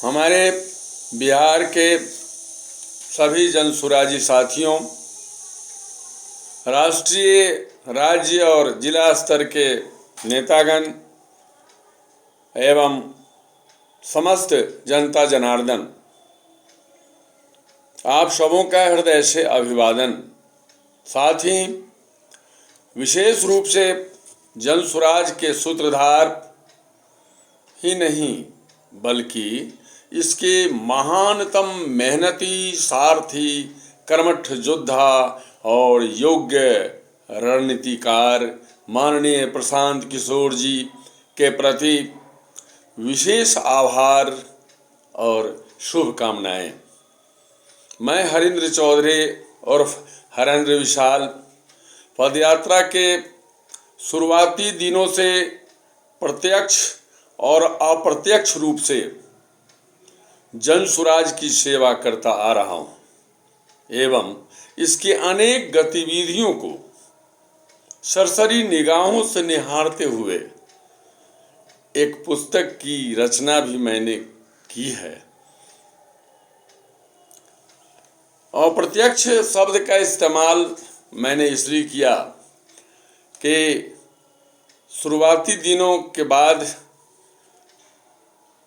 हमारे बिहार के सभी जनसुराजी साथियों, राष्ट्रीय, राज्य और जिला स्तर के नेतागण एवं समस्त जनता जनार्दन, आप सबों का हृदय से अभिवादन। साथ ही विशेष रूप से जनसुराज के सूत्रधार ही नहीं बल्कि इसके महानतम मेहनती, सारथी, कर्मठ योद्धा और योग्य रणनीतिकार माननीय प्रशांत किशोर जी के प्रति विशेष आभार और शुभकामनाएं। मैं हरींद्र चौधरी उर्फ हरेंद्र विशाल पदयात्रा के शुरुआती दिनों से प्रत्यक्ष और अप्रत्यक्ष रूप से जनसुराज की सेवा करता आ रहा हूं एवं इसकी अनेक गतिविधियों को सरसरी निगाहों से निहारते हुए एक पुस्तक की रचना भी मैंने की है। अप्रत्यक्ष शब्द का इस्तेमाल मैंने इसलिए किया कि शुरुआती दिनों के बाद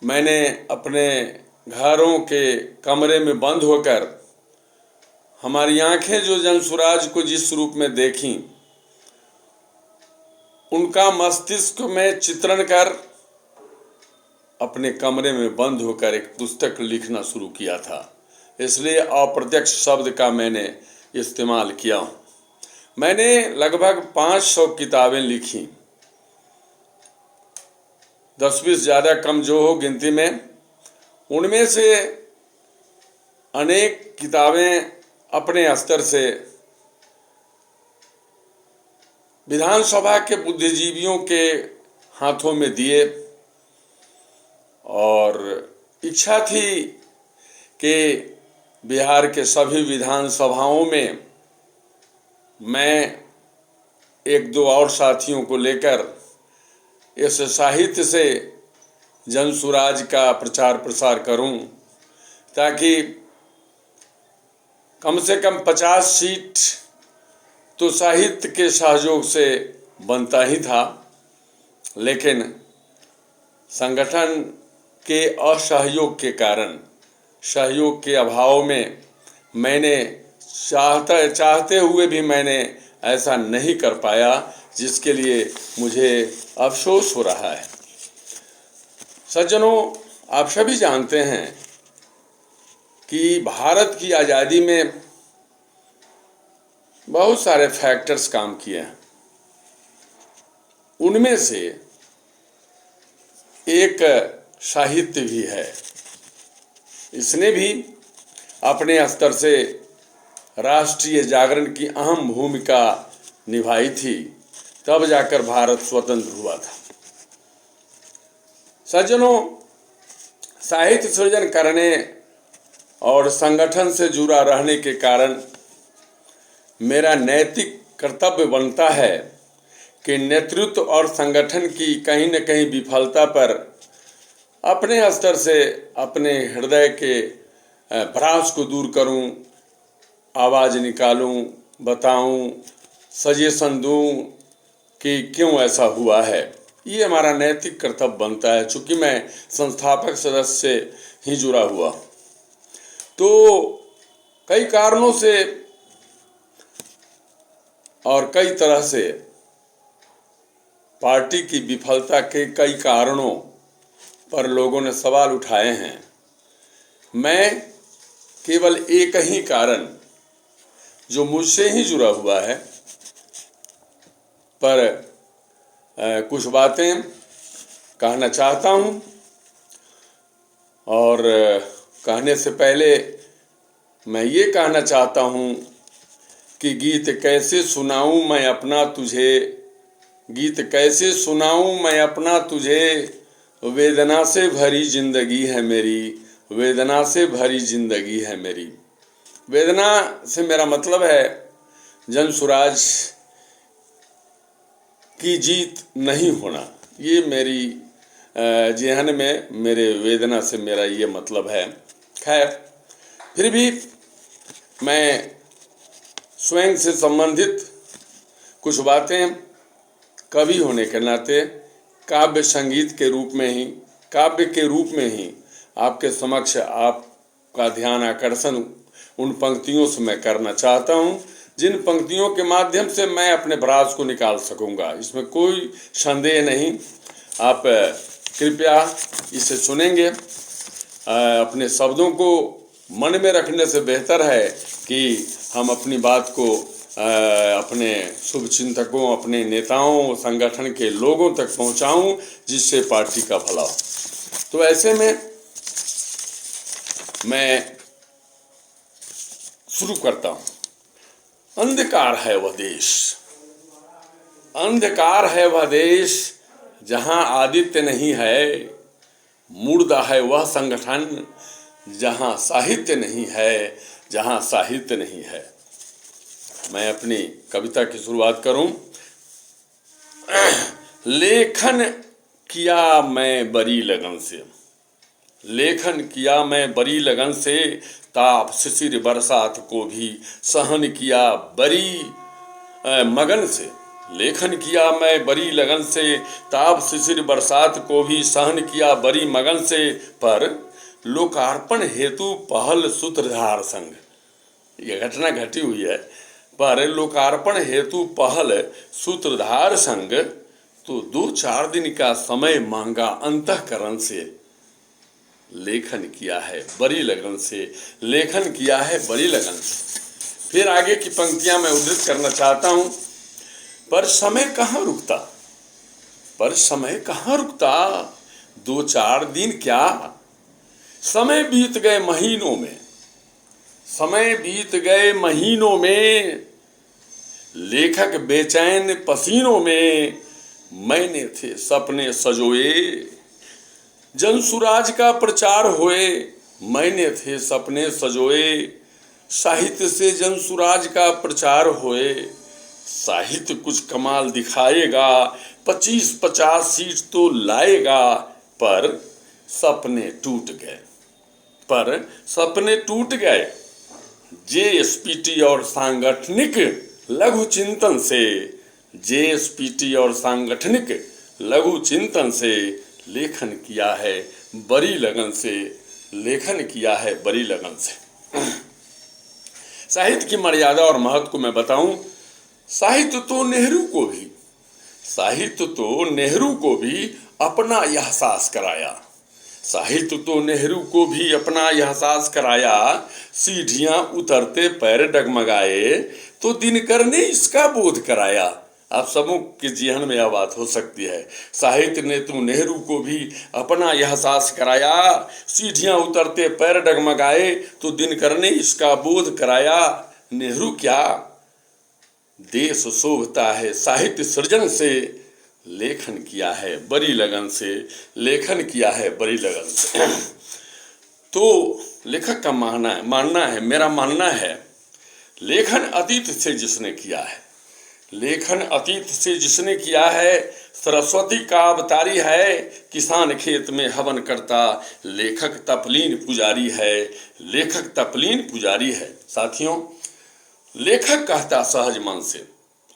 मैंने अपने घरों के कमरे में बंद होकर हमारी आंखें जो जनसुराज को जिस रूप में देखी, उनका मस्तिष्क में चित्रण कर अपने कमरे में बंद होकर एक पुस्तक लिखना शुरू किया था। इसलिए अप्रत्यक्ष शब्द का मैंने इस्तेमाल किया। मैंने लगभग 500 किताबें लिखी, 10-20 ज़्यादा कम जो हो गिनती में। उनमें से अनेक किताबें अपने स्तर से विधानसभा के बुद्धिजीवियों के हाथों में दिए और इच्छा थी कि बिहार के सभी विधानसभाओं में मैं 1-2 और साथियों को लेकर इस साहित्य से जनसुराज का प्रचार प्रसार करूं, ताकि कम से कम 50 सीट तो साहित्य के सहयोग से बनता ही था, लेकिन संगठन के असहयोग के कारण, सहयोग के अभाव में मैंने चाहते हुए भी मैंने ऐसा नहीं कर पाया, जिसके लिए मुझे अफसोस हो रहा है। सज्जनों, आप सभी जानते हैं कि भारत की आज़ादी में बहुत सारे फैक्टर्स काम किए हैं। उनमें से एक साहित्य भी है। इसने भी अपने स्तर से राष्ट्रीय जागरण की अहम भूमिका निभाई थी, तब जाकर भारत स्वतंत्र हुआ था। सज्जनों, साहित्य सृजन करने और संगठन से जुड़ा रहने के कारण मेरा नैतिक कर्तव्य बनता है कि नेतृत्व और संगठन की कहीं न कहीं विफलता पर अपने स्तर से अपने हृदय के भ्रास को दूर करूं, आवाज़ निकालूं, बताऊं, सजेशन दूं कि क्यों ऐसा हुआ है। ये हमारा नैतिक कर्तव्य बनता है। चूँकि मैं संस्थापक सदस्य से ही जुड़ा हुआ, तो कई कारणों से और कई तरह से पार्टी की विफलता के कई कारणों पर लोगों ने सवाल उठाए हैं। मैं केवल एक ही कारण, जो मुझसे ही जुड़ा हुआ है, पर कुछ बातें कहना चाहता हूं। और कहने से पहले मैं ये कहना चाहता हूं कि गीत कैसे सुनाऊं मैं अपना तुझे, गीत कैसे सुनाऊं मैं अपना तुझे, वेदना से भरी जिंदगी है मेरी, वेदना से भरी जिंदगी है मेरी। वेदना से मेरा मतलब है जनसुराज की जीत नहीं होना। ये मेरी जेहन में मेरे वेदना से मेरा ये मतलब है। खैर, फिर भी मैं स्वयं से संबंधित कुछ बातें कवि होने के नाते काव्य संगीत के रूप में ही, काव्य के रूप में ही आपके समक्ष आपका ध्यान आकर्षण उन पंक्तियों से मैं करना चाहता हूँ जिन पंक्तियों के माध्यम से मैं अपने भ्रास को निकाल सकूँगा। इसमें कोई संदेह नहीं। आप कृपया इसे सुनेंगे। अपने शब्दों को मन में रखने से बेहतर है कि हम अपनी बात को अपने शुभचिंतकों, अपने नेताओं, संगठन के लोगों तक पहुंचाऊं, जिससे पार्टी का भला हो। तो ऐसे में मैं शुरू करता हूं। अंधकार है वह देश, अंधकार है वह देश जहां आदित्य नहीं है, मुर्दा है वह संगठन जहां साहित्य नहीं है, जहां साहित्य नहीं है। मैं अपनी कविता की शुरुआत करूं। लेखन किया मैं बड़ी लगन से, लेखन किया मैं बड़ी लगन से, ताप शिशिर बरसात को भी सहन किया बड़ी मगन से। लेखन किया मैं बड़ी लगन से, ताप शिशिर बरसात को भी सहन किया बड़ी मगन से, पर लोकार्पण हेतु पहल सूत्रधार संग, यह घटना घटी हुई है, पर लोकार्पण हेतु पहल सूत्रधार संग तो 2-4 दिन का समय मांगा अंतःकरण से। लेखन किया है बड़ी लगन से, लेखन किया है बड़ी लगन से। फिर आगे की पंक्तियां मैं उद्धृत करना चाहता हूं। पर समय कहाँ रुकता, पर समय कहाँ रुकता, 2-4 दिन क्या, समय बीत गए महीनों में, समय बीत गए महीनों में, लेखक बेचैन पसीनों में, मैंने थे सपने सजोए, जनसुराज का प्रचार होए, मैंने थे सपने सजोए, साहित्य से जनसुराज का प्रचार होए, साहित्य कुछ कमाल दिखाएगा, 25-50 सीट तो लाएगा, पर सपने टूट गए, पर सपने टूट गए। जेएसपीटी और सांगठनिक लघु चिंतन से, जेएसपीटी और सांगठनिक लघु चिंतन से, लेखन किया है बड़ी लगन से, लेखन किया है बड़ी लगन से। साहित्य की मर्यादा और महत्व को मैं बताऊं। साहित्य तो नेहरू को भी, साहित्य तो नेहरू को भी अपना एहसास कराया, साहित्य तो नेहरू को भी अपना एहसास कराया, सीढ़ियां उतरते पैर डगमगाए तो दिनकर ने इसका बोध कराया। आप सबों के जेहन में यह बात हो सकती है। साहित्य ने तो नेहरू को भी अपना एहसास कराया, सीढ़ियां उतरते पैर डगमगाए तो दिनकर ने इसका बोध कराया। नेहरू क्या, देश शोभता है साहित्य सृजन से, लेखन किया है बड़ी लगन से, लेखन किया है बड़ी लगन से। तो लेखक का मानना है, मेरा मानना है, लेखन अतीत से जिसने किया है, लेखन अतीत से जिसने किया है, सरस्वती का अवतारी है, किसान खेत में हवन करता, लेखक तपलीन पुजारी है, लेखक तपलीन पुजारी है। साथियों, लेखक कहता सहज मन से,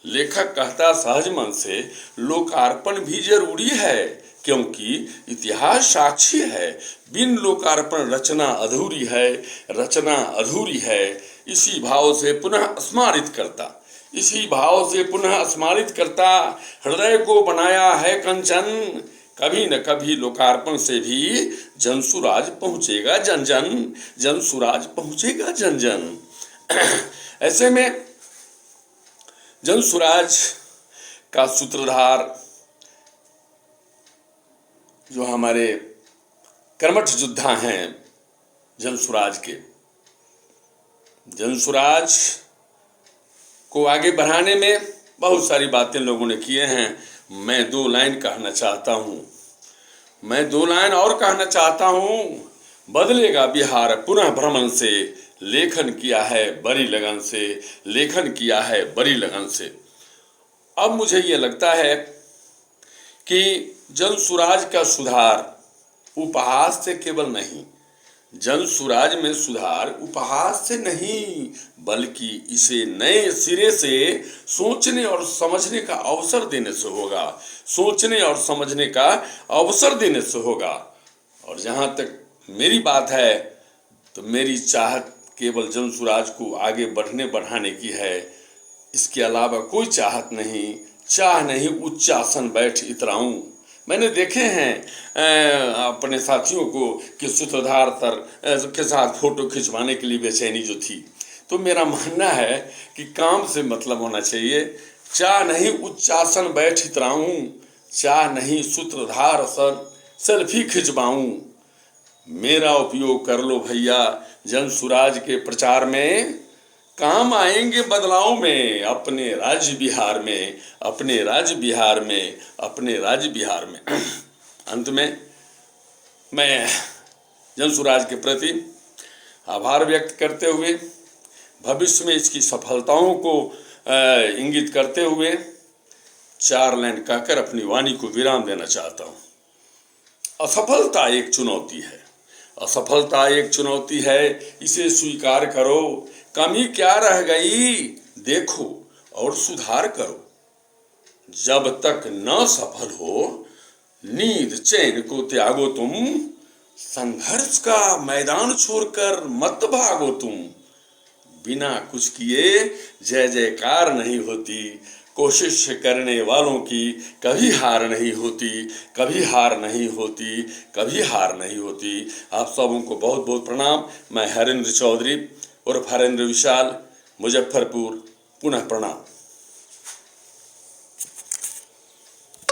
लेखक कहता सहज मन से, लोकार्पण भी जरूरी है, क्योंकि इतिहास साक्षी है, बिन लोकार्पण रचना अधूरी है, रचना अधूरी है। इसी भाव से पुनः स्मारित करता, इसी भाव से पुनः स्मारित करता, हृदय को बनाया है कंचन, कभी न कभी लोकार्पण से भी जनसुराज पहुंचेगा जन जन, जनसुराज पहुंचेगा जन जन। ऐसे में जनसुराज का सूत्रधार जो हमारे कर्मठ योद्धा हैं जनसुराज के, जनसुराज को आगे बढ़ाने में बहुत सारी बातें लोगों ने किए हैं। मैं 2 लाइन कहना चाहता हूँ, मैं 2 लाइन और कहना चाहता हूँ। बदलेगा बिहार पुनः भ्रमण से, लेखन किया है बड़ी लगन से, लेखन किया है बड़ी लगन से। अब मुझे ये लगता है कि जन सुराज का सुधार उपहास से केवल नहीं, जन सुराज में सुधार उपहास से नहीं, बल्कि इसे नए सिरे से सोचने और समझने का अवसर देने से होगा, सोचने और समझने का अवसर देने से होगा। और जहाँ तक मेरी बात है तो मेरी चाहत केवल जन सुराज को आगे बढ़ाने की है, इसके अलावा कोई चाहत नहीं, चाह नहीं उच्चासन बैठ इतराऊं। मैंने देखे हैं अपने साथियों को कि सूत्रधार के साथ फोटो खिंचवाने के लिए बेचैनी जो थी, तो मेरा मानना है कि काम से मतलब होना चाहिए। चाह नहीं उच्चासन बैठ इतराऊं, चाह नहीं सूत्रधार सर सेल्फी खिंचवाऊं। मेरा उपयोग कर लो भैया जन सुराज के प्रचार में, काम आएंगे बदलाव में, अपने राज्य बिहार में, अपने राज्य बिहार में, अपने राज्य बिहार में। अंत में मैं जन सुराज के प्रति आभार व्यक्त करते हुए, भविष्य में इसकी सफलताओं को इंगित करते हुए 4 लाइन कहकर अपनी वाणी को विराम देना चाहता हूँ। असफलता एक चुनौती है, असफलता एक चुनौती है, इसे स्वीकार करो। कमी क्या रह गई देखो और सुधार करो। जब तक न सफल हो नींद चैन को त्यागो तुम, संघर्ष का मैदान छोड़कर मत भागो तुम। बिना कुछ किए जय जयकार नहीं होती, कोशिश करने वालों की कभी हार नहीं होती, कभी हार नहीं होती, कभी हार नहीं होती। आप सबों को बहुत बहुत प्रणाम। मैं हरेंद्र चौधरी उर्फ हरेंद्र विशाल, मुजफ्फरपुर, पुनः प्रणाम।